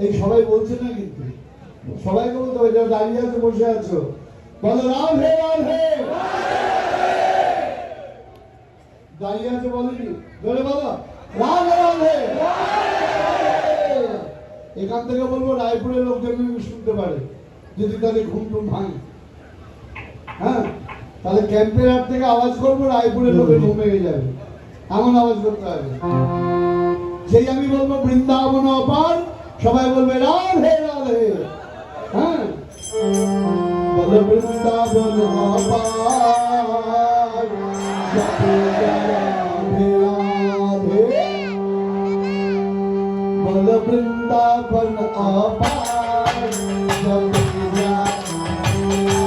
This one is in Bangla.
এই সবাই বলছে না, কিন্তু সবাইকে বলতে হবে, যারা দাঁড়িয়ে আছে বসে আছো, বলো রাধে রাধে। দাঁড়িয়ে আছে বলেনি, ধরে বলো রাধে রাধে। এখান থেকে বলবো রায়পুরের লোকজন শুনতে পারে, যদি তাদের ঘুম টুম ভাঙে। হ্যাঁ, তাহলে ক্যাম্পের হাট থেকে আওয়াজ করবো, রায়পুরের লোকের ঘুম ভেঙে যাবে, এমন আওয়াজ করতে হবে। সেই আমি বলবো বৃন্দাবন অপার, সবাই বলবে রাধে রাধে। হ্যাঁ, বলো বৃন্দাবন অপার, রাধে রাধে। বলো বৃন্দাবন অপার, রাধে রাধে।